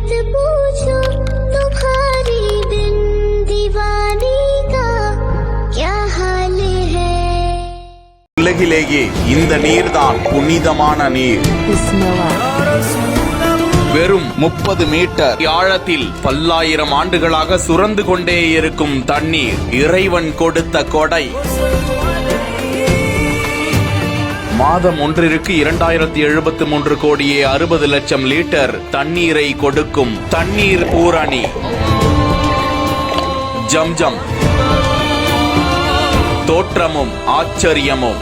मत पूछो तुम्हारी बिन दीवानी का क्या हाल है। உலகிலேயே இந்த நீர்தான் புனிதமான நீர். வெறும் 30 மீட்டர் ஆழத்தில் பல்லாயிரம் ஆண்டுகளாக சுரந்து கொண்டே இருக்கும் தண்ணீர் இறைவன் கொடுத்த கொடை. மாதம் ஒன்றிற்கு 2073 கோடியே 60 லட்சம் லிட்டர் தண்ணீரை கொடுக்கும் தண்ணீர் பூரணி ஜம்ஜம். தோற்றமும் ஆச்சரியமும்.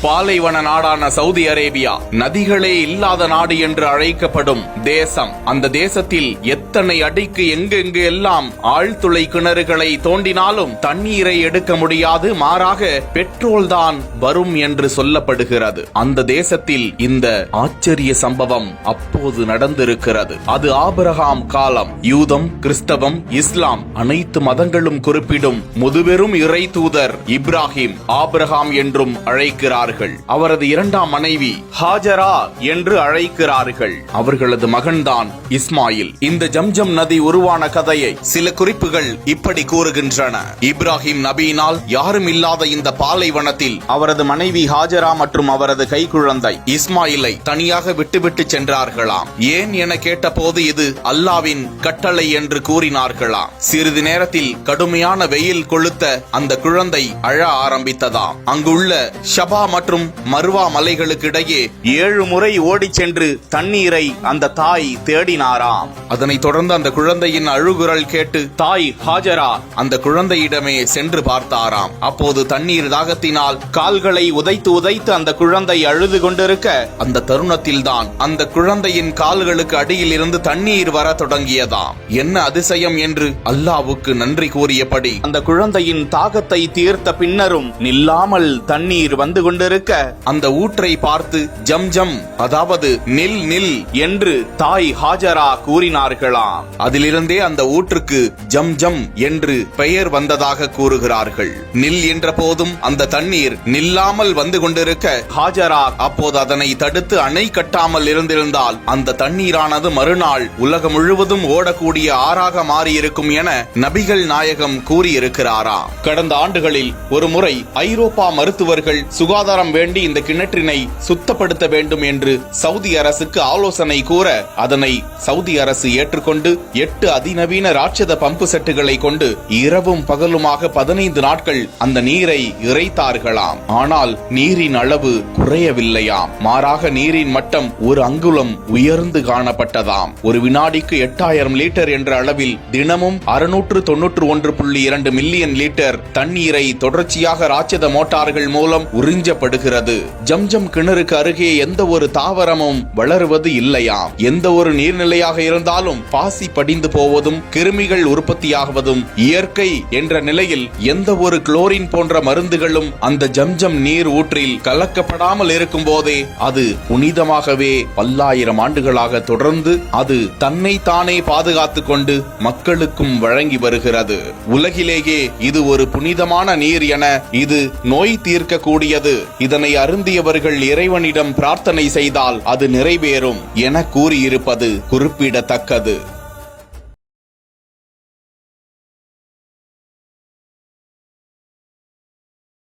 பாலைவன நாடான சவுதி அரேபியா நதிகளே இல்லாத நாடு என்று அழைக்கப்படும் தேசம். அந்த தேசத்தில் எத்தனை அடிக்கு எங்கெங்கு எல்லாம் ஆழ்துளை கிணறுகளை தோண்டினாலும் தண்ணீரை எடுக்க முடியாது, மாறாக பெட்ரோல் தான் வரும் என்று சொல்லப்படுகிறது. அந்த தேசத்தில் இந்த ஆச்சரிய சம்பவம் அப்போது நடந்திருக்கிறது. அது ஆபிரகாம் காலம். யூதம், கிறிஸ்தவம், இஸ்லாம் அனைத்து மதங்களும் குறிப்பிடும் முதுபெரும் இறை தூதர் இப்ராஹிம் ஆபிரகாம் என்றும் அழைக்கிறார்கள். அவரது இரண்டாம் மனைவி ஹாஜரா என்று அழைக்கிறார்கள். அவர்களது மகன்தான் இஸ்மாயில். இந்த ஜம்ஜம் நதி உருவான கதையை சில குறிப்புகள் இப்படி கூறுகின்றன. இப்ராஹிம் நபியினால் யாரும் இல்லாத இந்த பாலைவனத்தில் அவரது மனைவி ஹாஜரா மற்றும் அவரது கைக்குழந்தை இஸ்மாயிலை தனியாக விட்டுவிட்டு சென்றார்களாம். ஏன் என கேட்டபோது இது அல்லாவின் கட்டளை என்று கூறினார்களாம். சிறிது நேரத்தில் கடுமையான வெயில் கொளுத்த அந்த குழந்தை அழ ஆரம்பித்ததாம். அங்குள்ள ஷபா மற்றும் மர்வா மலைகளுக்கு இடையே 7 முறை ஓடிச் சென்று தண்ணீரை அந்த தாய் தேடினாராம். அதனைத் தொடர்ந்து அந்த குழந்தையின் அழுகுரல் கேட்டு தாய் ஹாஜரா அந்த குழந்தையிடமே சென்று பார்த்தாராம். அப்போது தண்ணீர் தாகத்தினால் கால்களை உதைத்து உதைத்து அந்த குழந்தை அழுது கொண்டிருக்க, அந்த தருணத்தில் தான் அந்த குழந்தையின் கால்களுக்கு அடியில் இருந்து தண்ணீர் வர தொடங்கியதாம். என்ன அதிசயம் என்று அல்லாவுக்கு நன்றி கூறியபடி அந்த குழந்தையின் தாகத்தை தீர்த்த பின்னரும் நில்லாமல் தண்ணீர் வந்து கொண்டிருக்க அந்த ஊற்றை பார்த்து ஜம்ஜம், அதாவது நில் நில் என்று தாய் ஹாஜரா கூறினார்களாம். அதிலிருந்தே அந்த ஊற்றுக்கு ஜம்ஜம் என்று பெயர் வந்ததாக கூறுகிறார்கள். நில் என்ற போதும் அந்த தண்ணீர் நில்லாமல் வந்து கொண்டிருக்க, ஹாஜரா அப்போது அதனை தடுத்து அணை கட்டாமல் இருந்திருந்தால் அந்த தண்ணீரானது மறுநாள் உலகம் முழுவதும் ஓடக்கூடிய ஆறாக மாறியிருக்கும் என நபிகள் நாயகம் கூறியிருக்கிறாராம். கடந்த ஆண்டுகளில் ஒரு முறை ஐரோப்பா மருத்துவர்கள் சுகாதாரம் வேண்டி இந்த கிணற்றினை சுத்தப்படுத்த வேண்டும் என்று சவுதி அரசுக்கு ஆலோசனை கூற, அதனை சவுதி அரசு ஏற்றுக்கொண்டு 8 அதிநவீன ராட்சத பம்பு செட்டுகளை கொண்டு இரவும் பகலுமாக 15 நாட்கள் அந்த நீரை இறைத்தார்களாம். ஆனால் நீரின் அளவு குறையவில்லையாம். மாறாக நீரின் மட்டம் ஒரு அங்குலம் உயர்ந்து காணப்பட்டதாம். ஒரு வினாடிக்கு 8000 லிட்டர் என்ற அளவில் தினமும் 691.2 மில்லியன் லிட்டர் தண்ணீரை தொடர்ச்சியாக ராட்சத மோட்டார்கள் மூலம் உறிஞ்சப்படுகிறது. ஜம்ஜம் கிணறுக்கு அருகே எந்த ஒரு தாவரமும் வளருவது இல்லையாம். எந்த ஒரு நீர்நிலையாக இருந்தாலும் பாசி படிந்து போவதும் கிருமிகள் உற்பத்தியாகுவதும் இயற்கை என்ற நிலையில் எந்த ஒரு குளோரின் போன்ற மருந்துகளும் அந்த ஜம்ஜம் நீர் ஊற்றில் கலக்கப்படாமல் இருக்கும் போதே அது புனிதமாகவே பல்லாயிரம் ஆண்டுகளாக தொடர்ந்து அது தன்னை தானே பாதுகாத்துக் கொண்டு மக்களுக்கும் வழங்கி வருகிறது. உலகிலேயே இது ஒரு புனிதமான நீர் என, இது நோய் தீர்க்கக்கூடியது, இதனை அருந்தியவர்கள் இறைவனிடம் பிரார்த்தனை செய்தால் அது நிறைவேறும் என கூறியிருப்பது குறிப்பிடத்தக்கது.